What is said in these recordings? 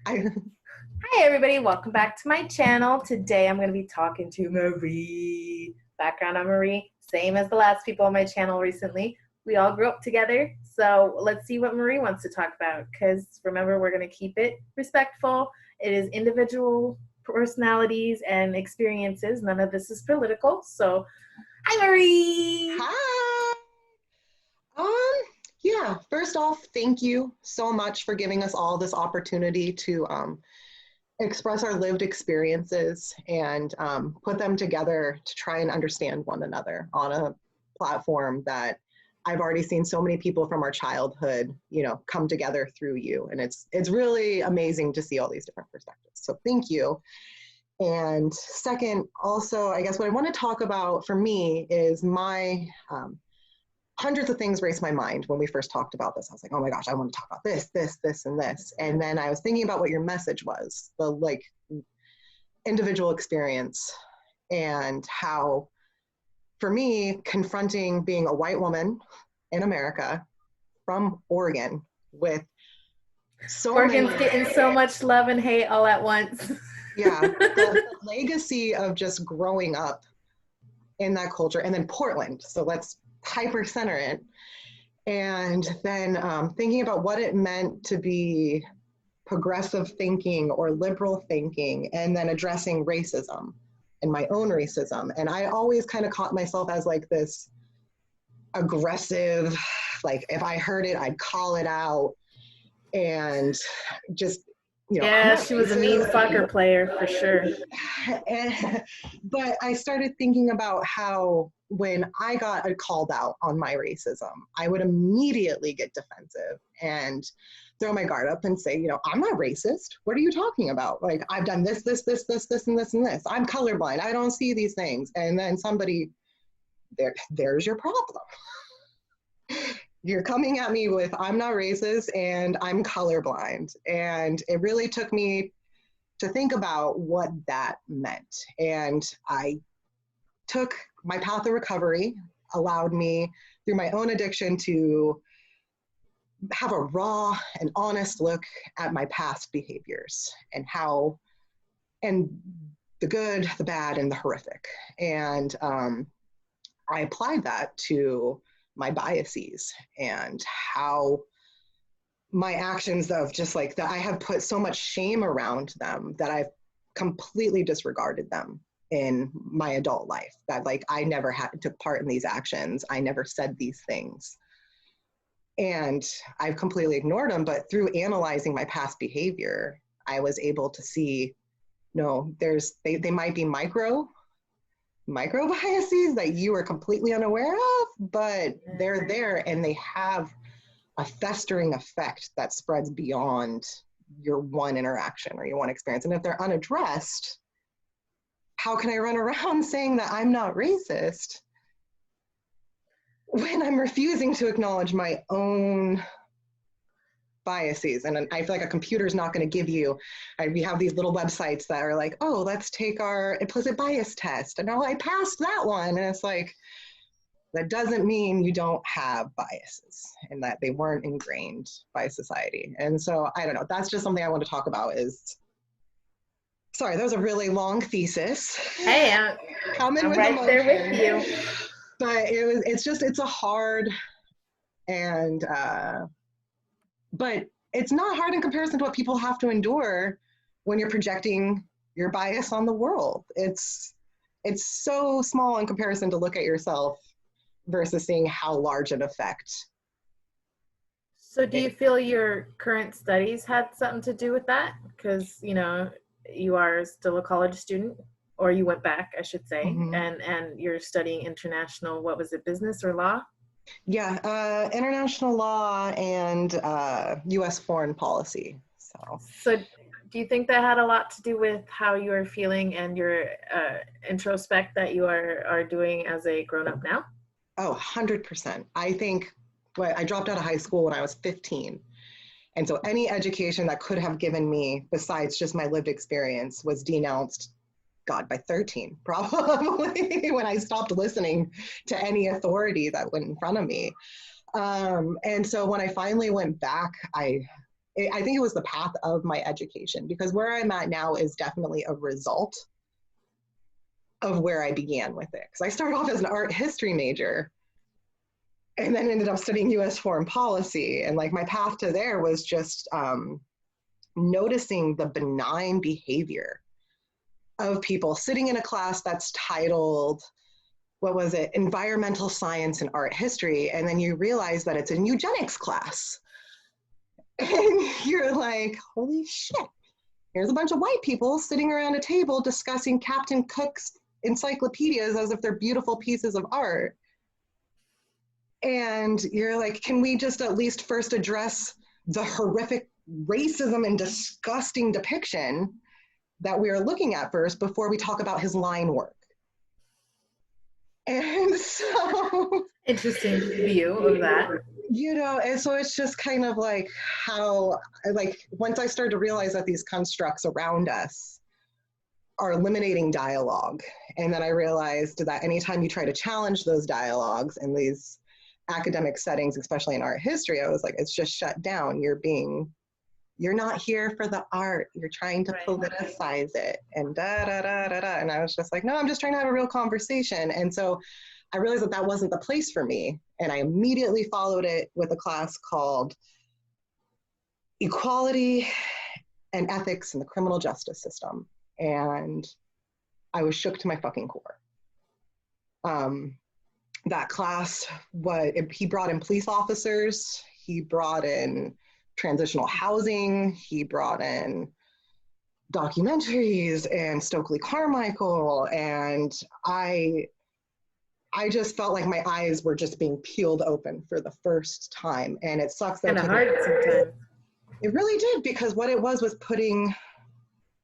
I, Hi everybody, welcome back to my channel. Today I'm going to be talking to Marie. Background on Marie, same as the last people on my channel recently. We all grew up together, so let's see what Marie wants to talk about, because remember, we're going to keep it respectful. It is individual personalities and experiences. None of this is political. So, hi Marie! Hi. Um, yeah, first off, thank you so much for giving us all this opportunity to express our lived experiences and put them together to try and understand one another on a platform that I've already seen so many people from our childhood, come together through you. And it's really amazing to see all these different perspectives. So thank you. And second, also, I guess what I want to talk about for me is my hundreds of things raced my mind when we first talked about this. I was like, oh my gosh, I want to talk about this, this, this, and this. And then I was thinking about what your message was, the individual experience, and how, for me, confronting being a white woman in America from Oregon with so many, Oregon's getting so much love and hate all at once. yeah, the legacy of just growing up in that culture, and then Portland. So let's hyper center it. And then thinking about what it meant to be progressive thinking or liberal thinking, and then addressing racism and my own racism. And I always kind of caught myself as like this aggressive, like if I heard it, I'd call it out and just, I'm Yeah, not she was a mean racist. soccer player for sure. But I started thinking about how when I got called out on my racism, I would immediately get defensive and throw my guard up and say, I'm not racist. What are you talking about? Like, I've done this, this, this, this, this, and this, and this. I'm colorblind. I don't see these things. And then somebody, there's your problem. You're coming at me with, I'm not racist and I'm colorblind. And it really took me to think about what that meant. And I took my path of recovery, allowed me through my own addiction to have a raw and honest look at my past behaviors and how, and the good, the bad, and the horrific. And I applied that to my biases and how my actions of just like that I have put so much shame around them that I've completely disregarded them in my adult life, that like I never took part in these actions, I never said these things, and I've completely ignored them. But through analyzing my past behavior, I was able to see, no, they might be micro biases that you are completely unaware of, but they're there and they have a festering effect that spreads beyond your one interaction or your one experience. And if they're unaddressed, how can I run around saying that I'm not racist when I'm refusing to acknowledge my own biases? And I feel like a computer is not going to give you, we have these little websites that are like, oh, let's take our implicit bias test. And I passed that one. And it's like, that doesn't mean you don't have biases and that they weren't ingrained by society. And so I don't know, that's just something I want to talk about is, sorry, that was a really long thesis. Hey, Coming I'm with right there with emotion. you. But it's a hard and, but it's not hard in comparison to what people have to endure when you're projecting your bias on the world. It's so small in comparison to look at yourself versus seeing how large an effect. So, do you feel your current studies had something to do with that? Because you are still a college student, or you went back, I should say, Mm-hmm. and you're studying international. What was it, business or law? Yeah, international law and U.S. foreign policy. So, So, do you think that had a lot to do with how you are feeling and your introspect that you are doing as a grown up now? oh, 100%. I think I dropped out of high school when I was 15. And so any education that could have given me, besides just my lived experience, was denounced, God, by 13, probably, when I stopped listening to any authority that went in front of me. And so when I finally went back, I I think it was the path of my education, because where I'm at now is definitely a result of where I began with it. Because I started off as an art history major and then ended up studying US foreign policy. And like my path to there was just noticing the benign behavior of people sitting in a class that's titled, what was it, environmental science and art history. And then you realize that it's a eugenics class. And you're like, holy shit, here's a bunch of white people sitting around a table discussing Captain Cook's encyclopedias as if they're beautiful pieces of art. And you're like, can we just at least first address the horrific racism and disgusting depiction that we are looking at first before we talk about his line work? And so interesting view of that. You know, and so it's just kind of like how, like, once I started to realize that these constructs around us are eliminating dialogue, and then I realized that anytime you try to challenge those dialogues in these academic settings, especially in art history, I was like, it's just shut down. You're not here for the art. You're trying to politicize it and da da da da da. And I was just like, no, I'm just trying to have a real conversation. And so I realized that that wasn't the place for me. And I immediately followed it with a class called Equality and Ethics in the Criminal Justice System. And I was shook to my fucking core. That class, he brought in police officers, he brought in transitional housing, he brought in documentaries and Stokely Carmichael, and I just felt like my eyes were just being peeled open for the first time. And it sucks that kind of hard sometimes. It really did, because what it was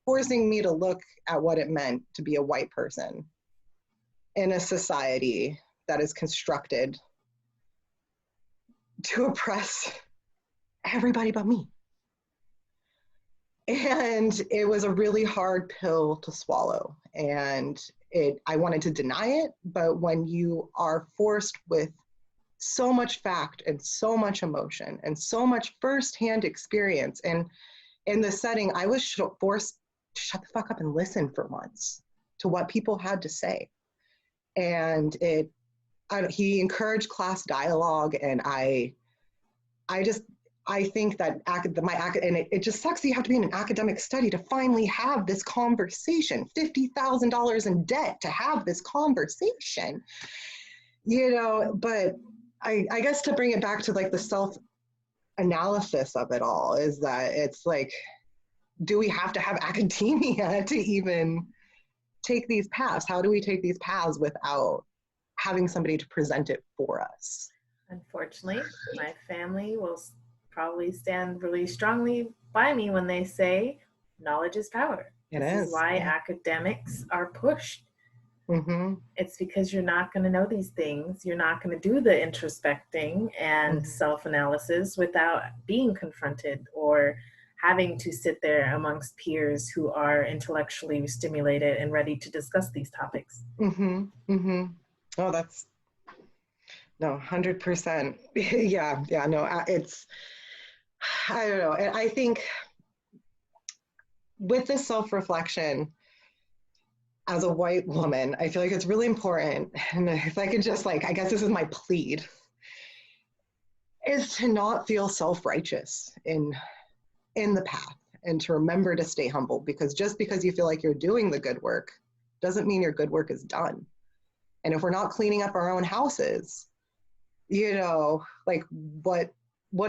forcing me to look at what it meant to be a white person in a society that is constructed to oppress everybody but me. And it was a really hard pill to swallow. And I wanted to deny it, but when you are forced with so much fact and so much emotion and so much firsthand experience, and in the setting, I was forced to shut the fuck up and listen for once to what people had to say. And he encouraged class dialogue, and I think that and it just sucks that you have to be in an academic study to finally have this conversation, $50,000 in debt to have this conversation, you know. But I guess to bring it back to like the self-analysis of it all is that it's like, do we have to have academia to even take these paths? How do we take these paths without having somebody to present it for us? Unfortunately, my family will probably stand really strongly by me when they say knowledge is power. This is why academics are pushed. Mm-hmm. It's because you're not going to know these things. You're not going to do the introspecting and self-analysis without being confronted or having to sit there amongst peers who are intellectually stimulated and ready to discuss these topics. Mm-hmm. Mm-hmm. Oh, that's, no, 100%. Yeah, no, it's, I don't know. And I think with this self-reflection, as a white woman, I feel like it's really important, and if I could just like, I guess this is my plead, is to not feel self-righteous in the path, and to remember to stay humble, because just because you feel like you're doing the good work doesn't mean your good work is done. And if we're not cleaning up our own houses, you know, like what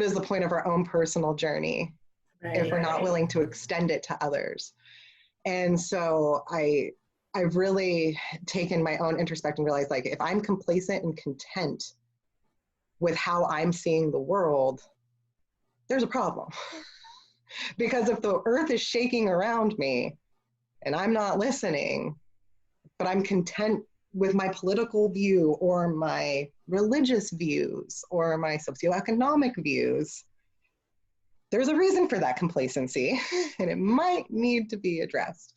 is the point of our own personal journey if we're not willing to extend it to others? And so I've really taken my own introspect and realized, like, if I'm complacent and content with how I'm seeing the world, there's a problem. Because if the earth is shaking around me and I'm not listening, but I'm content with my political view or my religious views or my socioeconomic views, there's a reason for that complacency, and it might need to be addressed.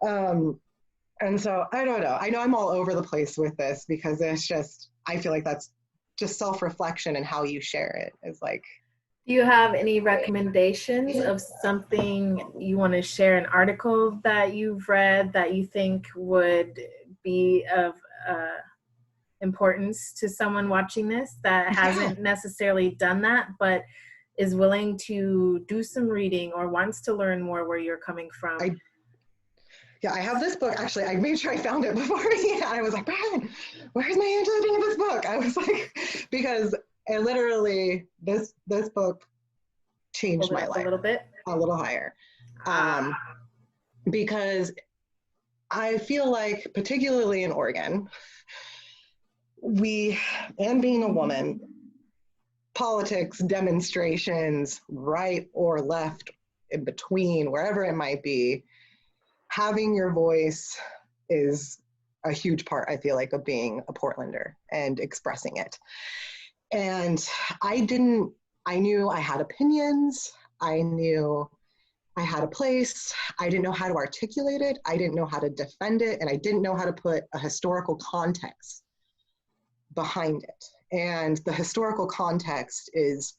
And so I don't know. I know I'm all over the place with this, because it's just, I feel like that's just self-reflection and how you share it is like. Do you have any recommendations of something you want to share, an article that you've read that you think would be of uh, importance to someone watching this that Yeah. hasn't necessarily done that, but is willing to do some reading or wants to learn more where you're coming from? I Yeah, I have this book. Actually, I made sure I found it before. Yeah, I was like, Brian, where's my Angela Davis book? I was like, because I literally this book changed Hold it my up a life little bit. a little higher. Um, Ah, because I feel like, particularly in Oregon, we, and being a woman, politics, demonstrations, right or left, in between, wherever it might be, having your voice is a huge part, I feel like, of being a Portlander and expressing it. And I didn't, I knew I had opinions. I knew I had a place. I didn't know how to articulate it. I didn't know how to defend it. And I didn't know how to put a historical context behind it. And the historical context is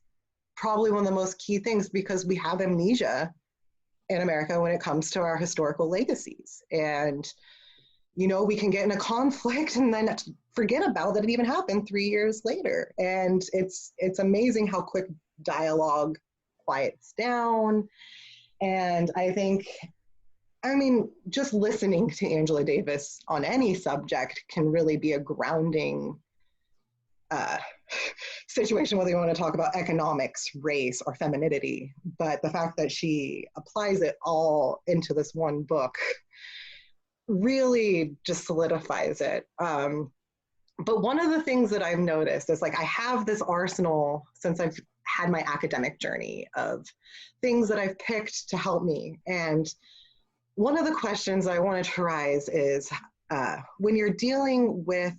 probably one of the most key things because we have amnesia in America when it comes to our historical legacies. And, you know, we can get in a conflict and then forget about that it even happened 3 years later. And it's amazing how quick dialogue quiets down. And I think, I mean, just listening to Angela Davis on any subject can really be a grounding uh, situation, whether you want to talk about economics, race, or femininity. But the fact that she applies it all into this one book really just solidifies it. But one of the things that I've noticed is like I have this arsenal since I've had my academic journey of things that I've picked to help me. And one of the questions I wanted to raise is when you're dealing with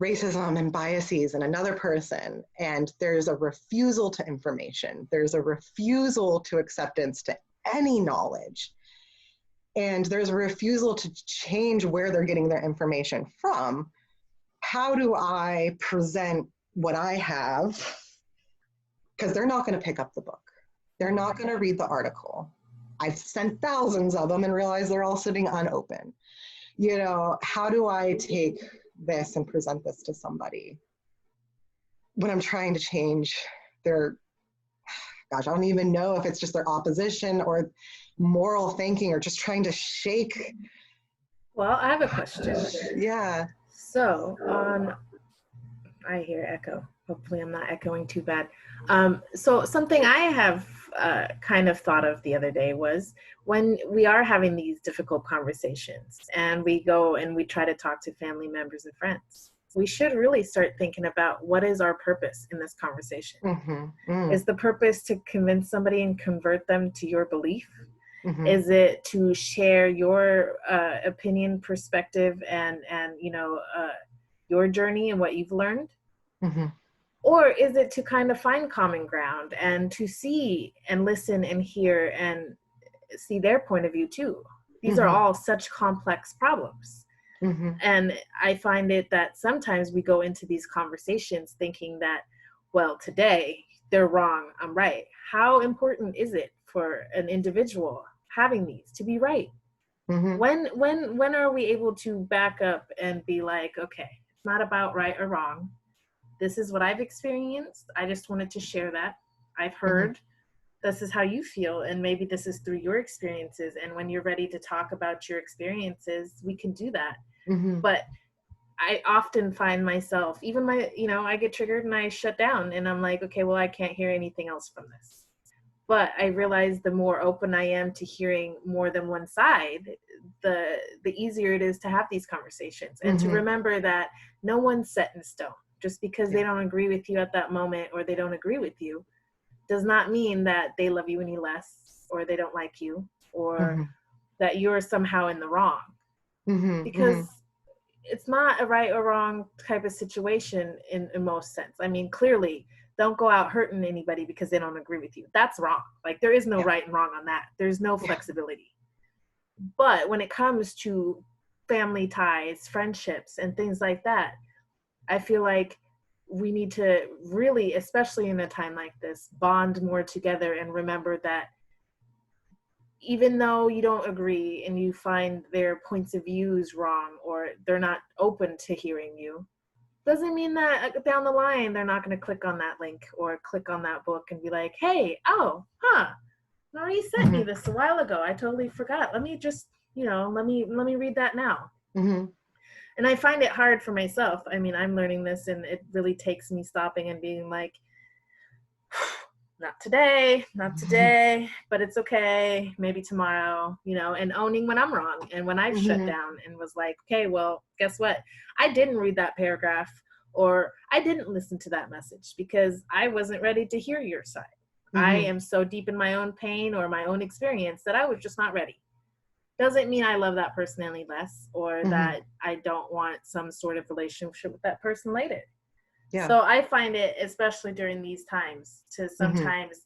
racism and biases in another person, and there's a refusal to information, there's a refusal to acceptance to any knowledge, and there's a refusal to change where they're getting their information from, how do I present what I have? Because they're not going to pick up the book. They're not going to read the article. I've sent thousands of them and realized they're all sitting unopened. You know, how do I take this and present this to somebody when I'm trying to change their, gosh, I don't even know if it's just their opposition or moral thinking or just trying to shake. well, I have a question. Yeah. So, I hear echo. Hopefully, I'm not echoing too bad. So, something I have kind of thought of the other day was when we are having these difficult conversations and we go and we try to talk to family members and friends, we should really start thinking about what is our purpose in this conversation. Mm-hmm. Is the purpose to convince somebody and convert them to your belief? Mm-hmm. Is it to share your opinion, perspective, and your journey and what you've learned? Mm-hmm. Or is it to kind of find common ground and to see and listen and hear and see their point of view too? These are Mm-hmm. all such complex problems. Mm-hmm. And I find it that sometimes we go into these conversations thinking that, well, today they're wrong, I'm right. How important is it for an individual having these to be right? Mm-hmm. When are we able to back up and be like, okay, it's not about right or wrong. This is what I've experienced. I just wanted to share that. I've Mm-hmm. heard this is how you feel, and maybe this is through your experiences. And when you're ready to talk about your experiences, we can do that. Mm-hmm. But I often find myself, even I get triggered and I shut down and I'm like, okay, well, I can't hear anything else from this. But I realize the more open I am to hearing more than one side, the easier it is to have these conversations and to Mm-hmm. remember that no one's set in stone. Just because Yeah. they don't agree with you at that moment or they don't agree with you does not mean that they love you any less or they don't like you or Mm-hmm. that you're somehow in the wrong. Mm-hmm. Because it's not a right or wrong type of situation in most sense. I mean, clearly, don't go out hurting anybody because they don't agree with you. That's wrong. Like, there is no Yeah. right and wrong on that. There's no Yeah. flexibility. But when it comes to family ties, friendships, and things like that, I feel like we need to really, especially in a time like this, bond more together and remember that even though you don't agree and you find their points of views wrong or they're not open to hearing you, doesn't mean that down the line they're not going to click on that link or click on that book and be like, hey, oh, huh, Marie sent me this a while ago. I totally forgot. Let me just, let me read that now. And I find it hard for myself. I mean, I'm learning this, and it really takes me stopping and being like, not today, but it's okay. Maybe tomorrow, and owning when I'm wrong and when I've shut down and was like, okay, well, guess what? I didn't read that paragraph or I didn't listen to that message because I wasn't ready to hear your side. I am so deep in my own pain or my own experience that I was just not ready. Doesn't mean I love that person any less or that I don't want some sort of relationship with that person later. Yeah. So I find it, especially during these times, to sometimes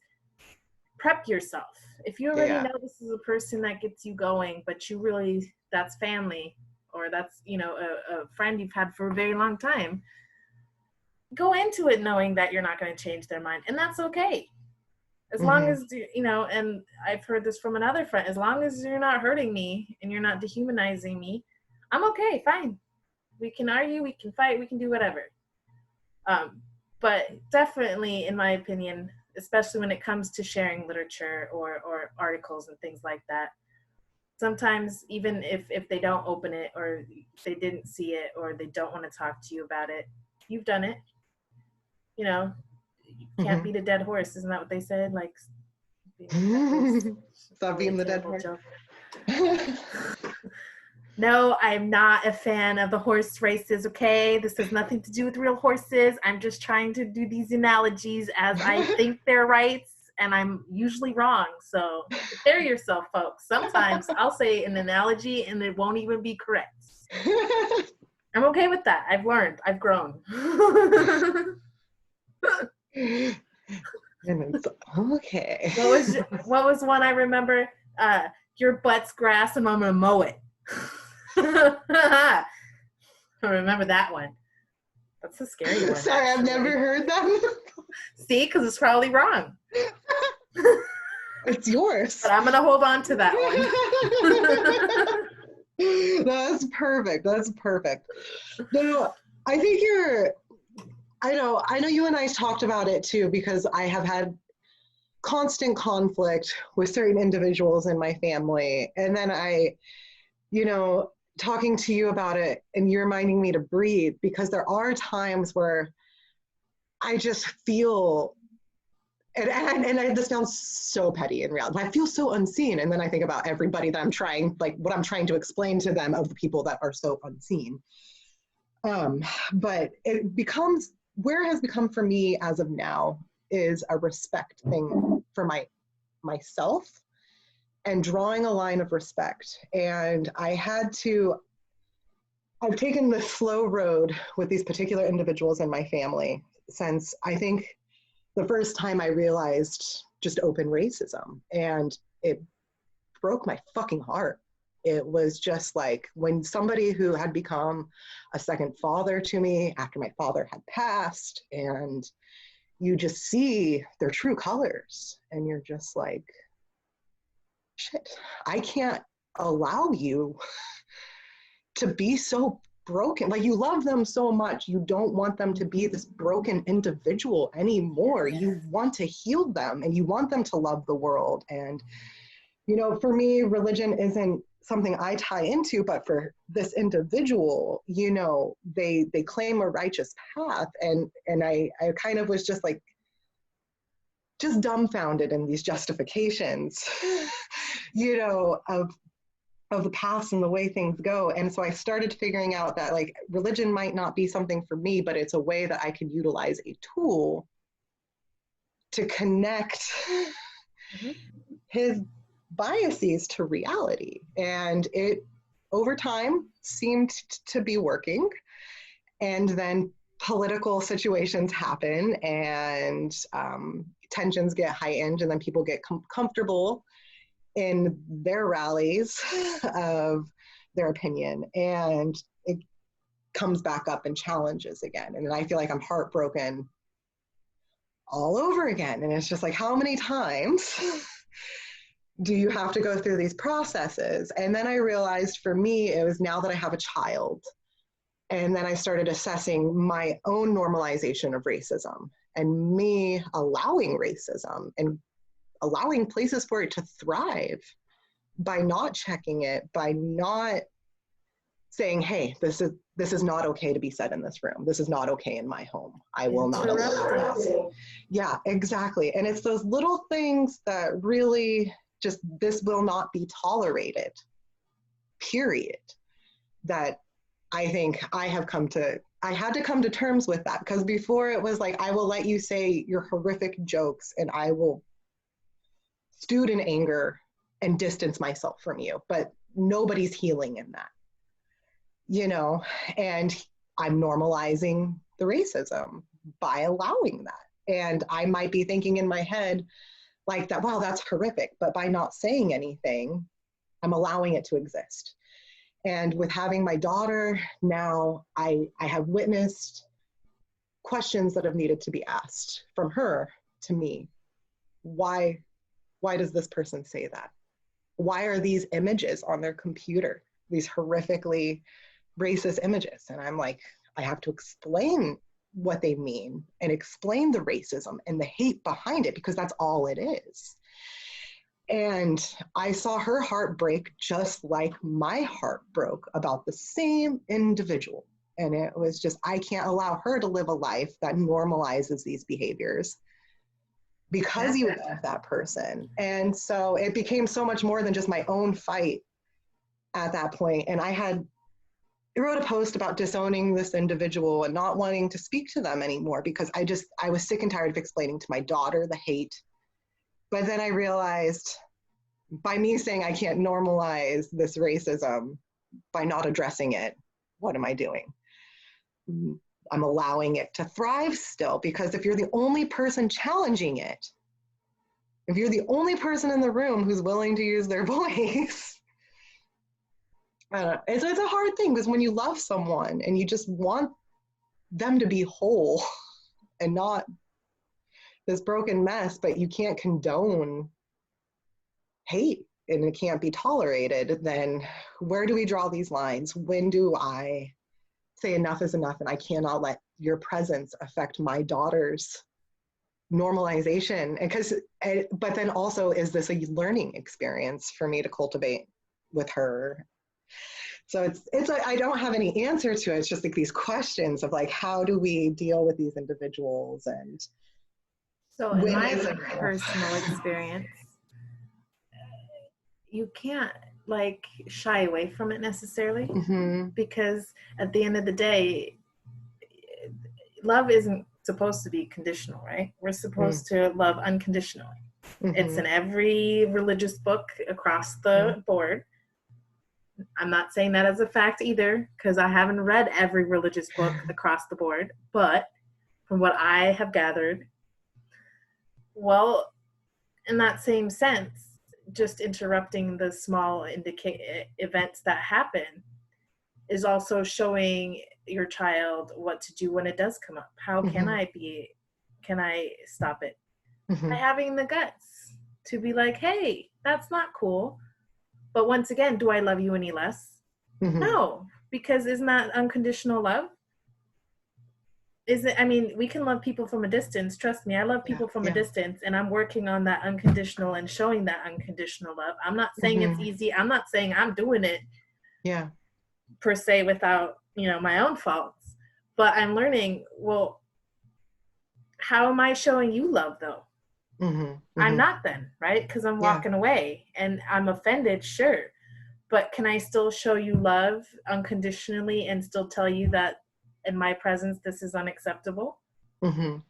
prep yourself. If you already know this is a person that gets you going, but you really, that's family or that's, a friend you've had for a very long time, go into it knowing that you're not going to change their mind. And that's okay. As long as, and I've heard this from another friend, as long as you're not hurting me and you're not dehumanizing me, I'm okay, fine. We can argue, we can fight, we can do whatever. But definitely, in my opinion, especially when it comes to sharing literature or articles and things like that, sometimes even if they don't open it or they didn't see it or they don't want to talk to you about it, you've done it. You can't beat a dead horse. Isn't that what they said? Like, stop being the dead horse. No, I'm not a fan of the horse races, okay? This has nothing to do with real horses. I'm just trying to do these analogies as I think they're right, and I'm usually wrong. So prepare yourself, folks. Sometimes I'll say an analogy and it won't even be correct. I'm okay with that. I've learned. I've grown. Okay. What was one I remember? Your butt's grass and I'm gonna mow it. I remember that one. That's a scary one. Sorry, actually. I've never heard that. See, because it's probably wrong. It's yours. But I'm gonna hold on to that one. That's perfect. No, I think I know you and I talked about it too, because I have had constant conflict with certain individuals in my family. And then talking to you about it and you're reminding me to breathe, because there are times where I just feel, and this sounds so petty in reality, I feel so unseen. And then I think about everybody that what I'm trying to explain to them of the people that are so unseen. But where it has become for me as of now is a respect thing for myself and drawing a line of respect. And I've taken the slow road with these particular individuals in my family since I think the first time I realized just open racism, and it broke my fucking heart. It was just like when somebody who had become a second father to me after my father had passed, and you just see their true colors and you're just like, shit, I can't allow you to be so broken. Like, you love them so much, you don't want them to be this broken individual anymore. You want to heal them and you want them to love the world. And, for me, religion isn't something I tie into, but for this individual, they claim a righteous path. And I kind of was just like, just dumbfounded in these justifications, of the past and the way things go. And so I started figuring out that like religion might not be something for me, but it's a way that I can utilize a tool to connect his biases to reality. And it, over time, seemed to be working. And then political situations happen and tensions get heightened, and then people get comfortable in their rallies of their opinion. And comes back up and challenges again. And then I feel like I'm heartbroken all over again. And it's just like, how many times do you have to go through these processes? And then I realized for me, it was now that I have a child. And then I started assessing my own normalization of racism and me allowing racism and allowing places for it to thrive by not checking it, by not saying, hey, this is not okay to be said in this room. This is not okay in my home. I will not allow this. Yeah, exactly. And it's those little things that really just, this will not be tolerated, period. That I think I had to come to terms with that, because before it was like, I will let you say your horrific jokes and I will stewed in anger and distance myself from you, but nobody's healing in that, you know, and I'm normalizing the racism by allowing that. And I might be thinking in my head like that, wow, that's horrific. But by not saying anything, I'm allowing it to exist. And with having my daughter now, I have witnessed questions that have needed to be asked from her to me. Why does this person say that? Why are these images on their computer, these horrifically racist images? And I'm like, I have to explain what they mean and explain the racism and the hate behind it, because that's all it is. And I saw her heart break just like my heart broke about the same individual. And it was just, I can't allow her to live a life that normalizes these behaviors because you love that person. And so it became so much more than just my own fight at that point. And I wrote a post about disowning this individual and not wanting to speak to them anymore, because I was sick and tired of explaining to my daughter the hate. But then I realized, by me saying I can't normalize this racism by not addressing it, what am I doing? I'm allowing it to thrive still, because if you're the only person challenging it, if you're the only person in the room who's willing to use their voice, I don't know, it's a hard thing, because when you love someone and you just want them to be whole and not this broken mess, but you can't condone hate and it can't be tolerated, then where do we draw these lines? When do I say enough is enough and I cannot let your presence affect my daughter's normalization? But then also, is this a learning experience for me to cultivate with her? So it's like, I don't have any answer to it. It's just like these questions of like, how do we deal with these individuals? And so in my personal experience, you can't like shy away from it necessarily, because at the end of the day, love isn't supposed to be conditional, right? We're supposed to love unconditionally. It's in every religious book across the board. I'm not saying that as a fact either, because I haven't read every religious book across the board, but from what I have gathered, well, in that same sense, just interrupting the small events that happen is also showing your child what to do when it does come up. How can I stop it? By having the guts to be like, hey, that's not cool. But once again, do I love you any less? No, because isn't that unconditional love? I mean, we can love people from a distance. Trust me, I love people from a distance, and I'm working on that unconditional and showing that unconditional love. I'm not saying it's easy. I'm not saying I'm doing it per se without, my own faults. But I'm learning, well, how am I showing you love though? I'm not then, right? Because I'm walking away and I'm offended, sure. But can I still show you love unconditionally and still tell you that in my presence, this is unacceptable? And,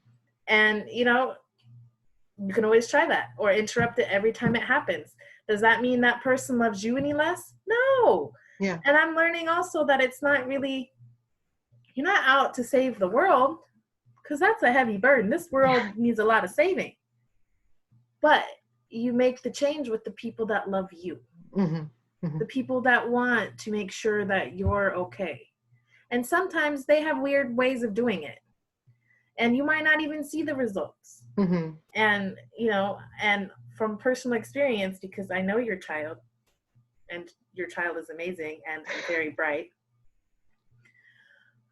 you can always try that or interrupt it every time it happens. Does that mean that person loves you any less? No. Yeah. And I'm learning also that it's not really, you're not out to save the world, because that's a heavy burden. This world needs a lot of saving. But you make the change with the people that love you, the people that want to make sure that you're okay. And sometimes they have weird ways of doing it. And you might not even see the results. Mm-hmm. And, and from personal experience, because I know your child, and your child is amazing and very bright,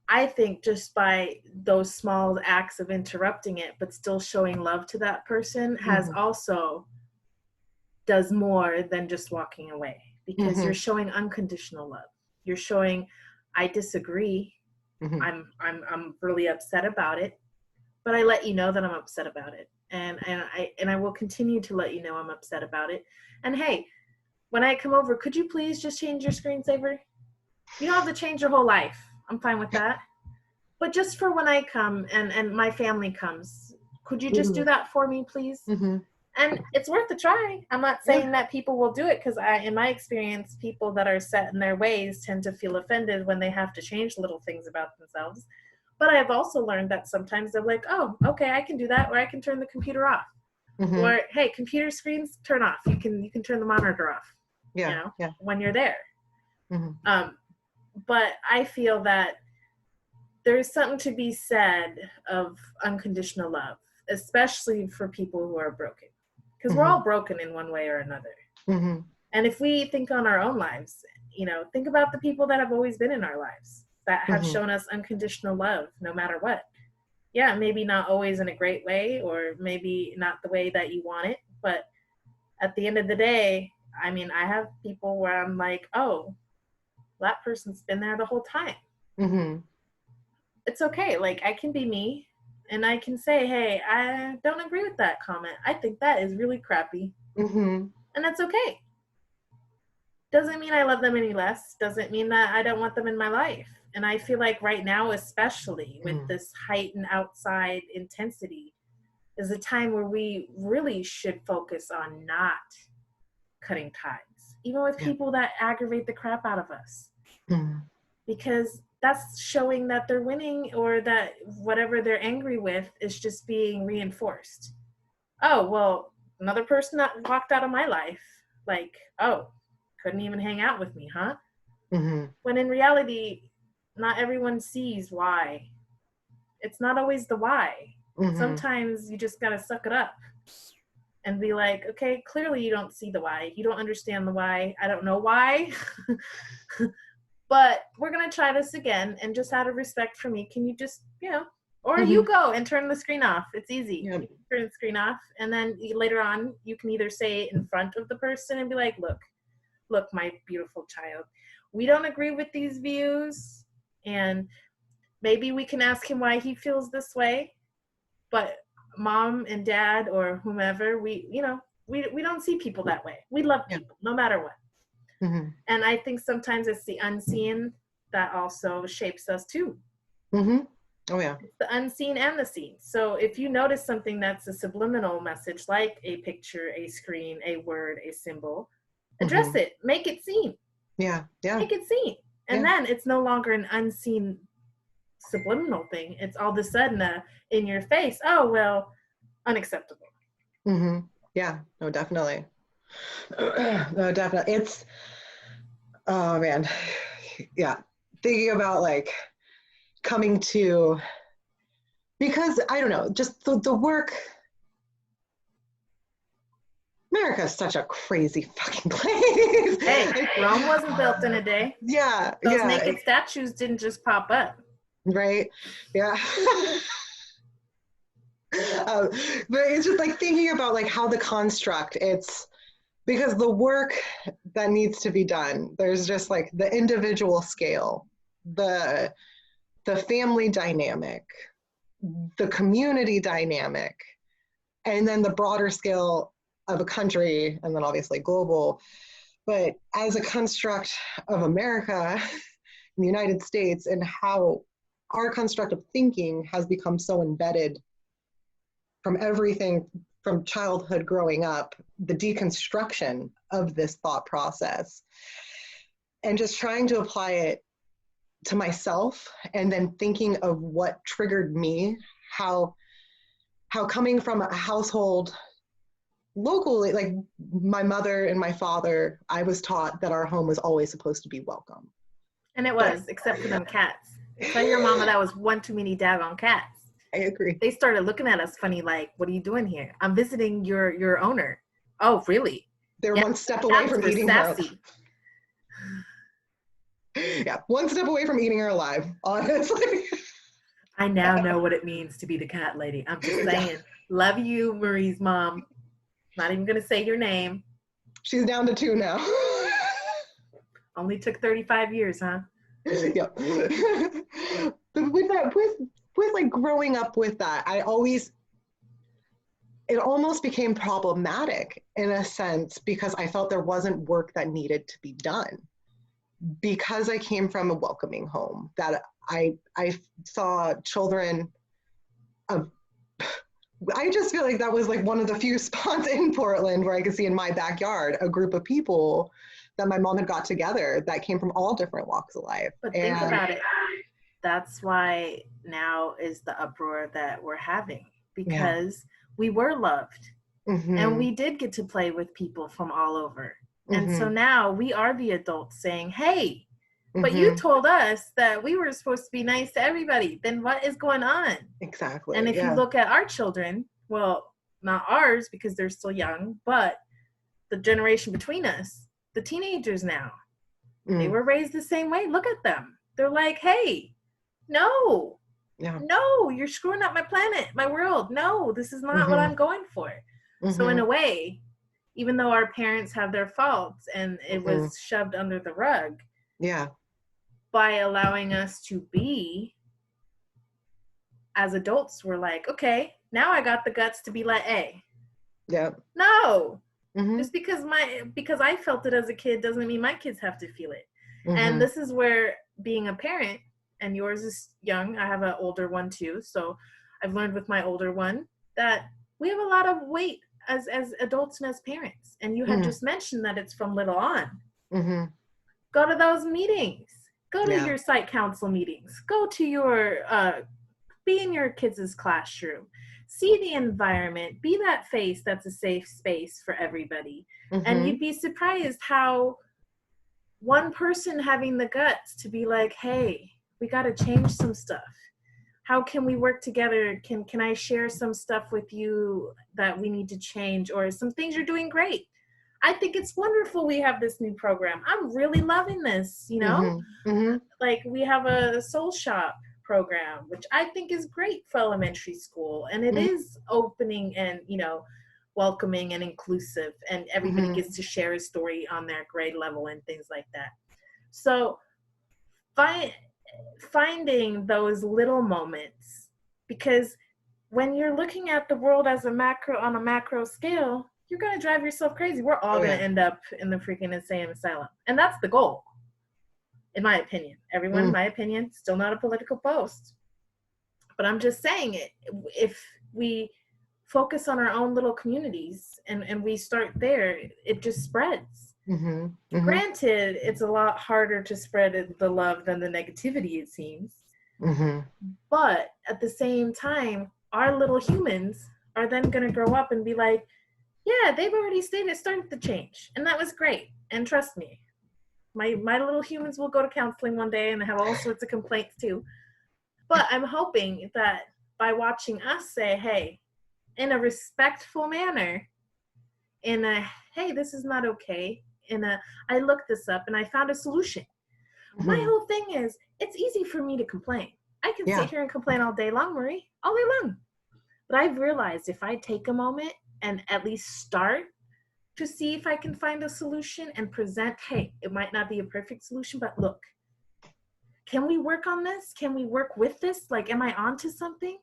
I think just by those small acts of interrupting it, but still showing love to that person has also does more than just walking away, because you're showing unconditional love. You're showing, I disagree. I'm really upset about it, but I let you know that I'm upset about it. And I will continue to let you know I'm upset about it. And hey, when I come over, could you please just change your screensaver? You don't have to change your whole life. I'm fine with that. But just for when I come and my family comes, could you just do that for me, please? And it's worth a try. I'm not saying that people will do it, because in my experience, people that are set in their ways tend to feel offended when they have to change little things about themselves. But I've also learned that sometimes they're like, oh, okay, I can do that, or I can turn the computer off. Or, hey, computer screens, turn off. You can turn the monitor off. When you're there. But I feel that there's something to be said of unconditional love, especially for people who are broken, because we're all broken in one way or another. And if we think on our own lives, think about the people that have always been in our lives that have shown us unconditional love no matter what. Yeah, maybe not always in a great way, or maybe not the way that you want it, but at the end of the day, I mean, I have people where I'm like, oh, that person's been there the whole time. It's okay. Like, I can be me, and I can say, hey, I don't agree with that comment. I think that is really crappy. And that's okay. Doesn't mean I love them any less. Doesn't mean that I don't want them in my life. And I feel like right now, especially with this heightened outside intensity, is a time where we really should focus on not cutting ties, even with people that aggravate the crap out of us. Because that's showing that they're winning, or that whatever they're angry with is just being reinforced. Oh, well, another person that walked out of my life, like, oh, couldn't even hang out with me, huh? When in reality, not everyone sees why. It's not always the why. Sometimes you just gotta suck it up and be like, okay, clearly you don't see the why. You don't understand the why. I don't know why. But we're going to try this again, and just out of respect for me, can you just, or you go and turn the screen off. It's easy. You turn the screen off, and then later on, you can either say it in front of the person and be like, look, my beautiful child, we don't agree with these views, and maybe we can ask him why he feels this way, but mom and dad or whomever, we don't see people that way. We love people no matter what. And I think sometimes it's the unseen that also shapes us too. Oh yeah. It's the unseen and the seen. So if you notice something that's a subliminal message, like a picture, a screen, a word, a symbol, address it, make it seen. Yeah. Make it seen. And then it's no longer an unseen subliminal thing. It's all of a sudden in your face. Oh, well, unacceptable. Yeah, no, definitely. No, definitely. It's, oh man. Yeah. Thinking about like coming to, because I don't know, just the work. America is such a crazy fucking place. Hey, Rome wasn't built in a day. Yeah. Those naked statues didn't just pop up. Right. Yeah. But it's just like thinking about like how the construct, it's because the work that needs to be done, there's just like the individual scale, the family dynamic, the community dynamic, and then the broader scale of a country, and then obviously global. But as a construct of America, in the United States, and how our construct of thinking has become so embedded from everything from childhood growing up, the deconstruction of this thought process, and just trying to apply it to myself, and then thinking of what triggered me, how coming from a household locally, like my mother and my father, I was taught that our home was always supposed to be welcome. And it was, except for them cats. Tell your mama that was one too many daggone cats. I agree. They started looking at us funny, like, what are you doing here? I'm visiting your owner. Oh, really? They're Yeah, one step away from eating her. Yeah, one step away from eating her alive, honestly. I now know what it means to be the cat lady. I'm just saying. Yeah. Love you, Marie's mom. Not even going to say your name. She's down to 2 now. Only took 35 years, huh? Yeah. But with like growing up with that, it almost became problematic in a sense because I felt there wasn't work that needed to be done. Because I came from a welcoming home, that I saw children of, I just feel like that was like one of the few spots in Portland where I could see in my backyard a group of people that my mom had got together that came from all different walks of life. But think about it. That's why now is the uproar that we're having, because we were loved and we did get to play with people from all over. And so now we are the adults saying, hey, but you told us that we were supposed to be nice to everybody. Then what is going on? Exactly. And if you look at our children, well, not ours because they're still young, but the generation between us, the teenagers now, they were raised the same way. Look at them. They're like, hey, no, you're screwing up my planet, my world. No, this is not what I'm going for. So in a way, even though our parents have their faults and it was shoved under the rug, by allowing us to be, as adults, we're like, okay, now I got the guts to be like, hey, no, just because I felt it as a kid doesn't mean my kids have to feel it. And this is where being a parent, and yours is young, I have an older one too, so I've learned with my older one that we have a lot of weight as adults and as parents. And you had just mentioned that it's from little on. Go to those meetings. Go to your site council meetings. Go to your, be in your kids' classroom. See the environment. Be that face that's a safe space for everybody. And you'd be surprised how one person having the guts to be like, hey, we got to change some stuff. How can we work together? Can I share some stuff with you that we need to change, or some things you're doing great? I think it's wonderful we have this new program. I'm really loving this, you know? Like we have a Soul Shop program, which I think is great for elementary school. And it is opening and, you know, welcoming and inclusive, and everybody gets to share a story on their grade level and things like that. So finding those little moments, because when you're looking at the world as on a macro scale, you're going to drive yourself crazy. We're all going to end up in the freaking insane asylum. And that's the goal, in my opinion. Everyone, in my opinion, still not a political post. But I'm just saying it. If we focus on our own little communities and we start there, it just spreads. Granted, it's a lot harder to spread the love than the negativity, it seems. But at the same time, our little humans are then going to grow up and be like, yeah, they've already started the change. And that was great. And trust me, my little humans will go to counseling one day and have all sorts of complaints too. But I'm hoping that by watching us say, hey, in a respectful manner, in a, hey, this is not okay, in a, I looked this up and I found a solution. My whole thing is, it's easy for me to complain. I can sit here and complain all day long, Marie, all day long. But I've realized if I take a moment and at least start to see if I can find a solution and present, hey, it might not be a perfect solution, but look, can we work on this? Can we work with this? Like, am I onto something?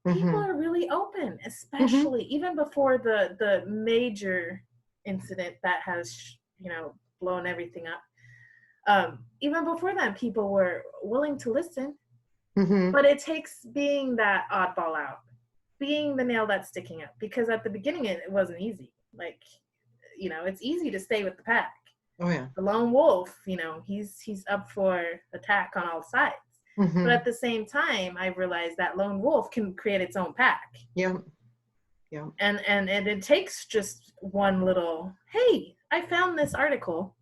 People are really open, especially even before the major incident that has, you know, blown everything up. Even before that, people were willing to listen. But it takes being that oddball out, being the nail that's sticking up, because at the beginning it wasn't easy. Like, you know, it's easy to stay with the pack. Oh yeah. The lone wolf, you know, he's up for attack on all sides. But at the same time, I realized that lone wolf can create its own pack. And it takes just one little, hey, I found this article.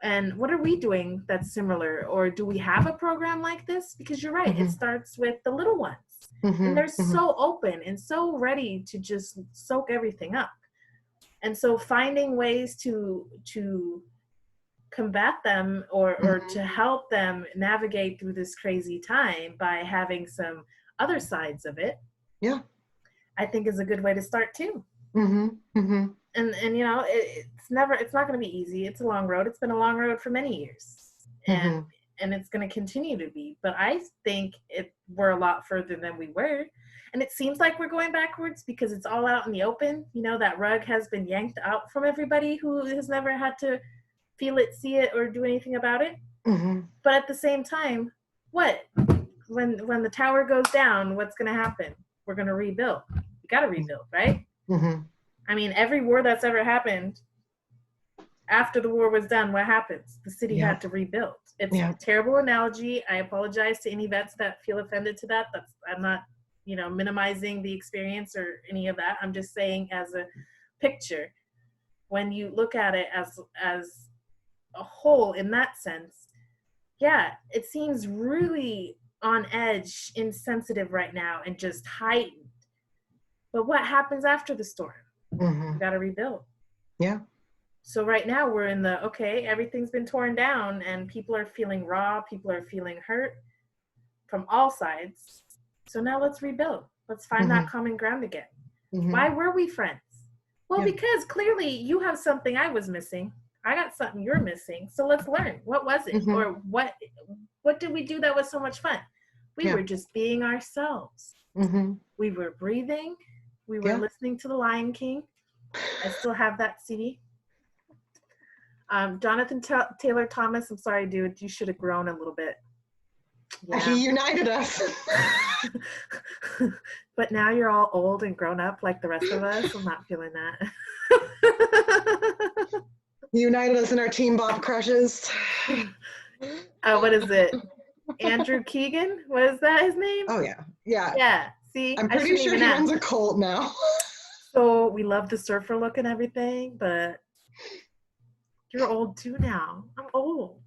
And what are we doing that's similar? Or do we have a program like this? Because you're right, it starts with the little ones. And they're so open and so ready to just soak everything up. And so finding ways to combat them or to help them navigate through this crazy time by having some other sides of it, I think is a good way to start too. And you know, it's not going to be easy. It's a long road. It's been a long road for many years, and it's going to continue to be. But I think we're a lot further than we were, and it seems like we're going backwards because it's all out in the open. You know, that rug has been yanked out from everybody who has never had to feel it, see it, or do anything about it. But at the same time, what? When the tower goes down, what's going to happen? We're going to rebuild. We got to rebuild, right? I mean, every war that's ever happened, after the war was done, what happens? The city had to rebuild. It's a terrible analogy. I apologize to any vets that feel offended to that. I'm not, you know, minimizing the experience or any of that. I'm just saying as a picture, when you look at it as a whole in that sense, it seems really on edge, insensitive right now, and just heightened. But what happens after the storm? We got to rebuild. So right now we're in everything's been torn down and people are feeling raw, people are feeling hurt from all sides. So now let's rebuild. Let's find that common ground again. Why were we friends? Well, because clearly you have something I was missing. I got something you're missing. So let's learn. What was it? Or what did we do that was so much fun? We were just being ourselves. We were breathing. We were listening to The Lion King. I still have that CD. Jonathan Taylor Thomas, I'm sorry, dude. You should have grown a little bit. He united us. But now you're all old and grown up like the rest of us. I'm not feeling that. He united us in our Teen Bop crushes. What is it? Andrew Keegan? Was that his name? Oh, yeah. Yeah. Yeah. See, I'm pretty sure he runs a cult now. So we love the surfer look and everything, but you're old too now. I'm old.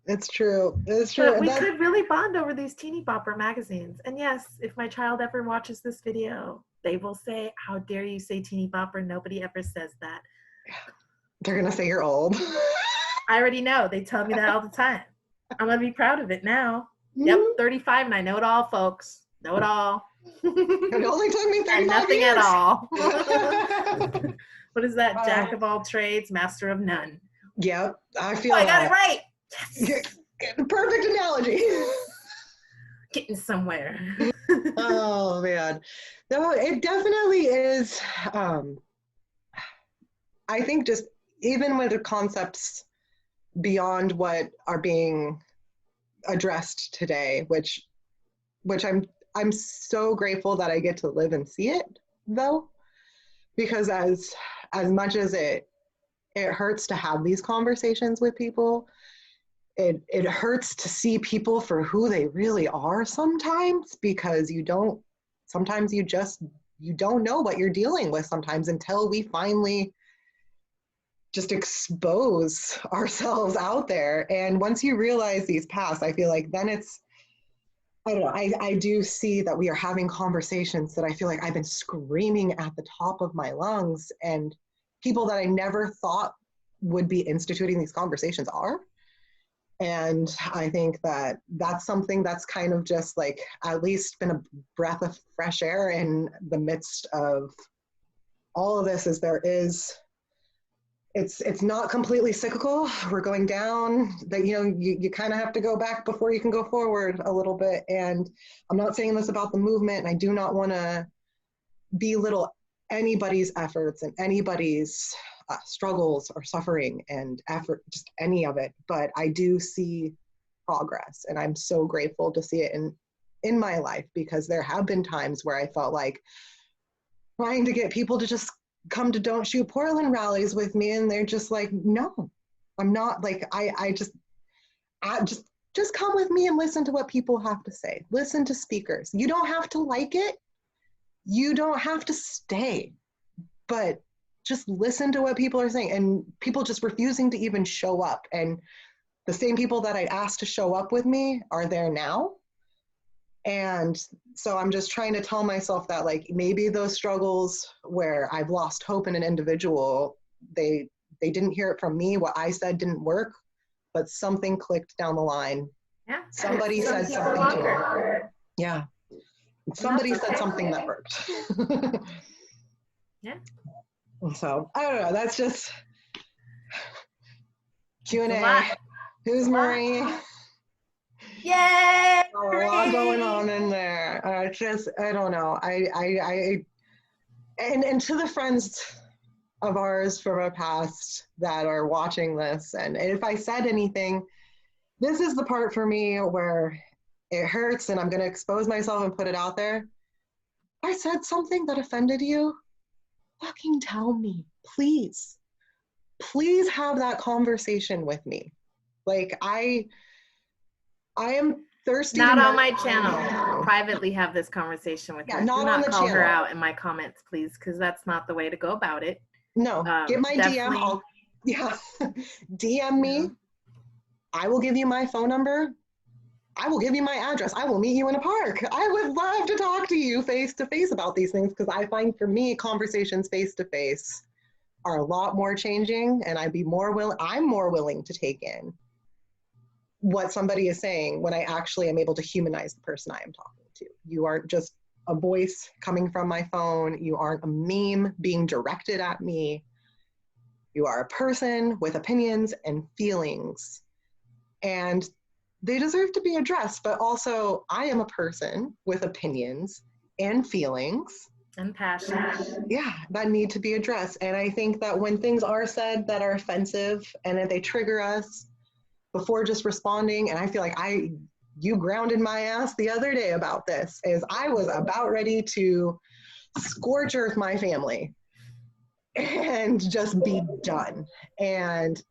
It's true. It's true. But we could really bond over these teeny bopper magazines. And yes, if my child ever watches this video, they will say, "How dare you say teeny bopper? Nobody ever says that." They're going to say you're old. I already know. They tell me that all the time. I'm going to be proud of it now. Yep, 35 and I know it all, folks. Know it all. It only took me 35 nothing years. At all. What is that? Jack of all trades, master of none. Yep, I feel I got it right. Yes. Perfect analogy. Getting somewhere. Oh, man. No, it definitely is. I think just even with the concepts beyond what are being addressed today, which I'm so grateful that I get to live and see it, though, because as much as it hurts to have these conversations with people, it hurts to see people for who they really are sometimes, because you don't know what you're dealing with sometimes until we finally just expose ourselves out there. And once you realize these paths, I feel like then I don't know, I do see that we are having conversations that I feel like I've been screaming at the top of my lungs, and people that I never thought would be instituting these conversations are. And I think that that's something that's kind of just like at least been a breath of fresh air in the midst of all of this. It's not completely cyclical. We're going down. That you kind of have to go back before you can go forward a little bit. And I'm not saying this about the movement, and I do not want to belittle anybody's efforts and anybody's struggles or suffering and effort, just any of it. But I do see progress, and I'm so grateful to see it in my life, because there have been times where I felt like trying to get people to just come to Don't Shoot Portland rallies with me, and they're just like, no, I'm not. Like, I just come with me and listen to what people have to say. Listen to speakers. You don't have to like it. You don't have to stay, but just listen to what people are saying, and people just refusing to even show up. And the same people that I asked to show up with me are there now. And so I'm just trying to tell myself that, like, maybe those struggles where I've lost hope in an individual, they didn't hear it from me. What I said didn't work, but something clicked down the line. Yeah. Somebody said something to me. Yeah. Somebody said something that worked. Yeah. So I don't know. That's just Q&A. Who's Marie? Yay! A lot going on in there. I don't know. And to the friends of ours from our past that are watching this, and if I said anything, this is the part for me where it hurts, and I'm going to expose myself and put it out there. I said something that offended you. Fucking tell me, please. Please have that conversation with me. Like, I am thirsty. Not on my channel. Privately have this conversation with her. Do not call her out in my comments, please, because that's not the way to go about it. No, get my DM. DM me. I will give you my phone number. I will give you my address. I will meet you in a park. I would love to talk to you face to face about these things, because I find, for me, conversations face to face are a lot more changing, and I'm more willing to take in what somebody is saying when I actually am able to humanize the person I am talking to. You aren't just a voice coming from my phone. You aren't a meme being directed at me. You are a person with opinions and feelings, and they deserve to be addressed. But also, I am a person with opinions and feelings and passion. Yeah, that need to be addressed. And I think that when things are said that are offensive and that they trigger us, before just responding, and I feel like you grounded my ass the other day about this, is I was about ready to scorch earth my family and just be done. And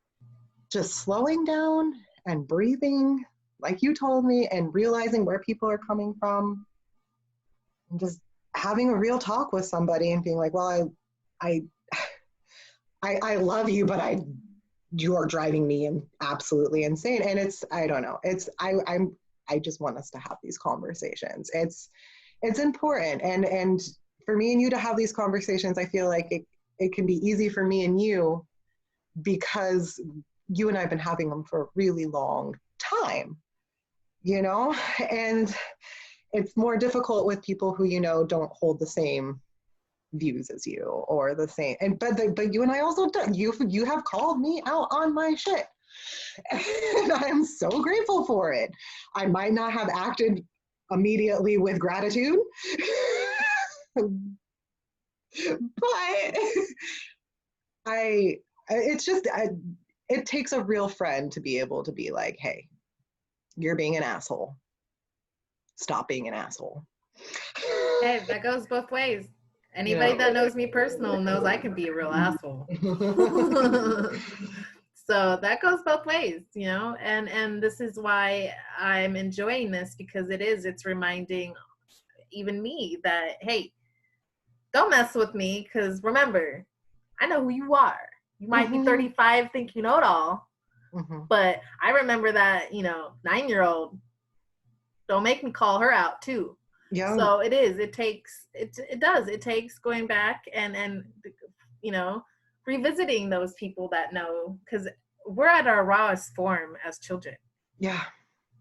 just slowing down and breathing, like you told me, and realizing where people are coming from, and just having a real talk with somebody and being like, well, I love you, but you are driving me absolutely insane. And I don't know. I just want us to have these conversations. It's important. And for me and you to have these conversations, I feel like it can be easy for me and you, because you and I have been having them for a really long time, and it's more difficult with people who, don't hold the same views as you, or the same, but you and I also do. You have called me out on my shit, and I'm so grateful for it. I might not have acted immediately with gratitude, but it takes a real friend to be able to be like, hey, you're being an asshole. Stop being an asshole. Hey, that goes both ways. Anybody that knows me personal knows I can be a real asshole. So that goes both ways, and this is why I'm enjoying this, because it's reminding even me that, hey, don't mess with me, because remember, I know who you are. You might be 35, think you know it all, but I remember that, 9-year-old, don't make me call her out too. Yeah. So it takes going back and revisiting those people that know, because we're at our rawest form as children. Yeah.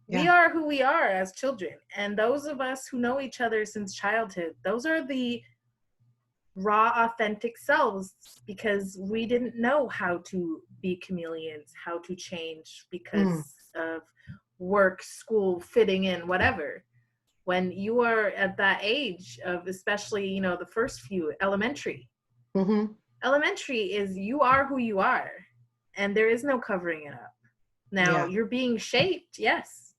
We are who we are as children. And those of us who know each other since childhood, those are the raw, authentic selves, because we didn't know how to be chameleons, how to change because of work, school, fitting in, whatever. When you are at that age of, especially, the first few, elementary. Elementary is, you are who you are, and there is no covering it up. Now, you're being shaped, yes,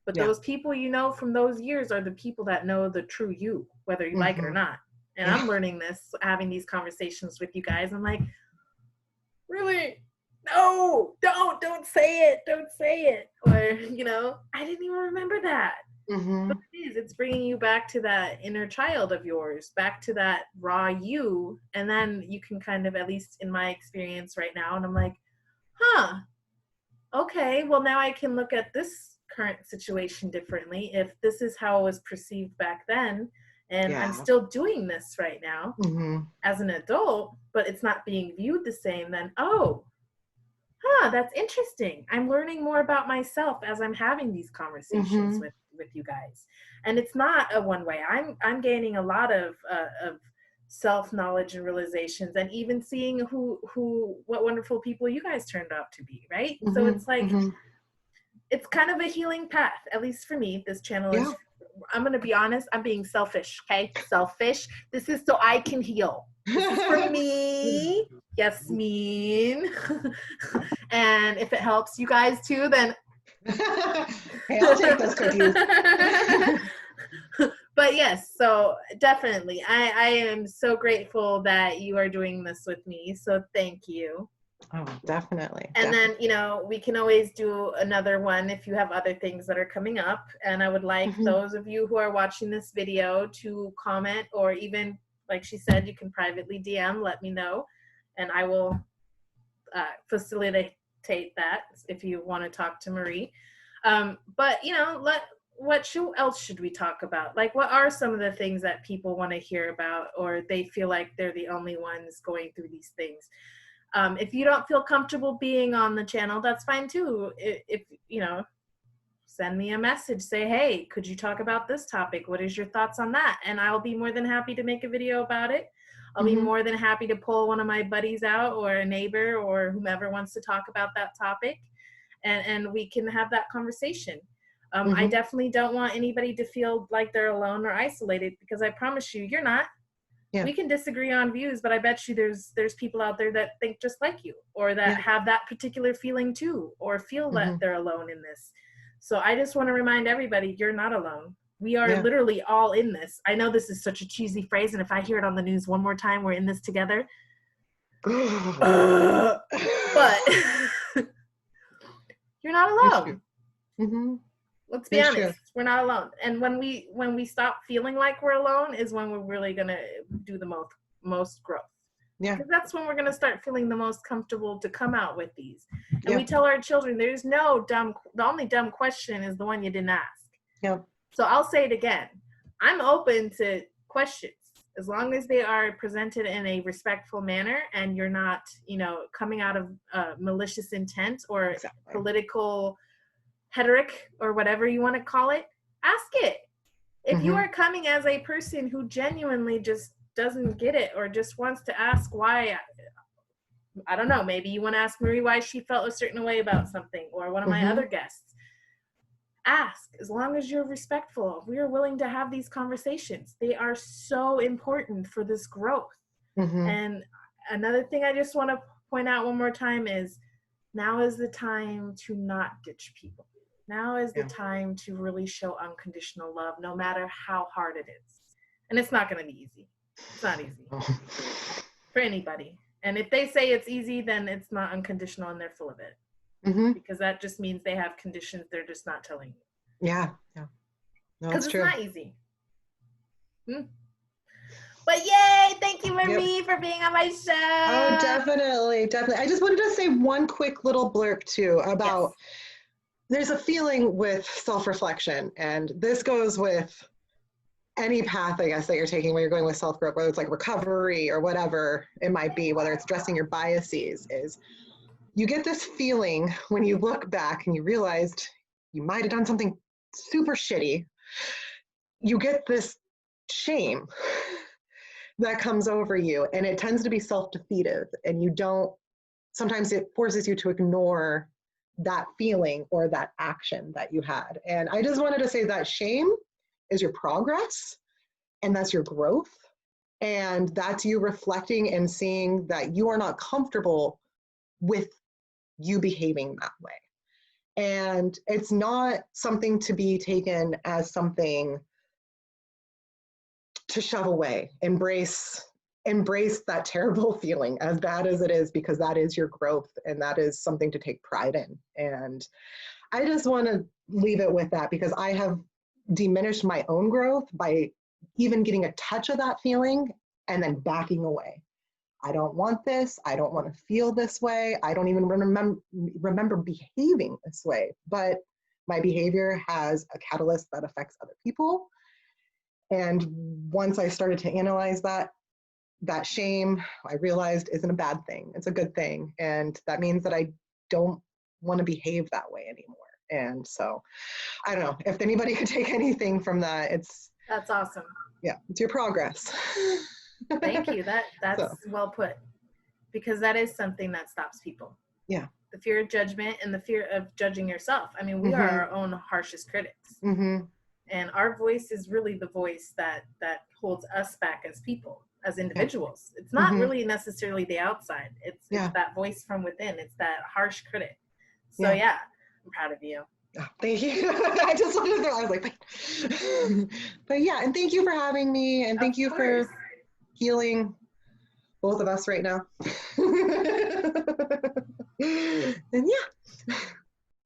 but those people from those years are the people that know the true you, whether you like it or not. And I'm learning this, having these conversations with you guys. I'm like, really? No, don't say it. Don't say it. Or, I didn't even remember that. Mm-hmm. But it's bringing you back to that inner child of yours, back to that raw you. And then you can kind of, at least in my experience right now, and I'm like, huh, okay, well, now I can look at this current situation differently. If this is how it was perceived back then, and I'm Yeah. still doing this right now Mm-hmm. as an adult, but it's not being viewed the same, then, oh, huh, that's interesting. I'm learning more about myself as I'm having these conversations Mm-hmm. with you guys. And it's not a one way. I'm gaining a lot of self knowledge and realizations, and even seeing what wonderful people you guys turned out to be, right? So Mm-hmm. it's like, Mm-hmm. it's kind of a healing path, at least for me. This channel Yeah. is, I'm going to be honest, I'm being selfish, okay? Selfish. This is so I can heal. This is for me, Yasmin. And if it helps you guys too, then Hey, I'll take those cookies. but yes, so definitely I am so grateful that you are doing this with me, so thank you. Oh, definitely. And Definitely. then, we can always do another one if you have other things that are coming up. And I would like Mm-hmm. those of you who are watching this video to comment, or even, like she said, you can privately DM, let me know, and I will facilitate that if you want to talk to Marie. But what else should we talk about? Like, what are some of the things that people want to hear about, or they feel like they're the only ones going through these things? If you don't feel comfortable being on the channel, that's fine too. If send me a message, say, hey, could you talk about this topic? What is your thoughts on that? And I'll be more than happy to make a video about it. I'll be Mm-hmm. more than happy to pull one of my buddies out, or a neighbor, or whomever wants to talk about that topic, and we can have that conversation. I Mm-hmm. definitely don't want anybody to feel like they're alone or isolated, because I promise you, you're not. Yeah. We can disagree on views, but I bet you there's people out there that think just like you, or that Yeah. have that particular feeling too, or feel that Mm-hmm. they're alone in this. So I just want to remind everybody, you're not alone. We are Yeah. literally all in this. I know this is such a cheesy phrase, and if I hear it on the news one more time, we're in this together. But you're not alone. Mm-hmm. Let's be It's honest, true. we're not alone. And when we stop feeling like we're alone is when we're really gonna do the most growth. Yeah. Because that's when we're gonna start feeling the most comfortable to come out with these. And Yeah. we tell our children, there's no dumb. The only dumb question is the one you didn't ask. Yeah. So I'll say it again. I'm open to questions as long as they are presented in a respectful manner, and you're not, coming out of malicious intent or Exactly. political rhetoric, or whatever you want to call it. Ask it. If you Mm-hmm. are coming as a person who genuinely just doesn't get it, or just wants to ask why, I don't know, maybe you want to ask Marie why she felt a certain way about something, or one of my Mm-hmm. other guests. Ask, as long as you're respectful. We are willing to have these conversations. They are so important for this growth. Mm-hmm. And another thing I just want to point out one more time is, now is the time to not ditch people. Now is the time to really show unconditional love, no matter how hard it is. And it's not going to be easy. It's not easy for anybody. And if they say it's easy, then it's not unconditional, and they're full of it. Mm-hmm. Because that just means they have conditions they're just not telling you. Yeah. Yeah. No, Because it's it's true. not easy. But yay! Thank you, Marie, for being on my show. Oh, definitely. Definitely. I just wanted to say one quick little blurb too about, there's a feeling with self-reflection, and this goes with any path, I guess, that you're taking when you're going with self-growth, whether it's like recovery or whatever it might be, whether it's addressing your biases, is you get this feeling when you look back and you realized you might have done something super shitty. You get this shame that comes over you, and it tends to be self-defeative, and sometimes it forces you to ignore that feeling or that action that you had. And I just wanted to say that shame is your progress, and that's your growth, and that's you reflecting and seeing that you are not comfortable with you behaving that way. And it's not something to be taken as something to shove away. Embrace that terrible feeling, as bad as it is, because that is your growth, and that is something to take pride in. And I just want to leave it with that, because I have diminished my own growth by even getting a touch of that feeling and then backing away. I don't want this. I don't want to feel this way. I don't even remember behaving this way. But my behavior has a catalyst that affects other people. And once I started to analyze that shame, I realized isn't a bad thing. It's a good thing. And that means that I don't want to behave that way anymore. And so I don't know if anybody could take anything from that. That's awesome. Yeah, it's your progress. Thank you. That's So. well put, because that is something that stops people. Yeah. The fear of judgment and the fear of judging yourself. I mean, we are our own harshest critics. And our voice is really the voice that holds us back as people, as individuals. It's not really necessarily the outside. It's that voice from within. It's that harsh critic. So yeah, I'm proud of you. Oh, thank you. I just wanted to throw, I was like, but yeah, and thank you for having me, and thank you for healing both of us right now. And yeah.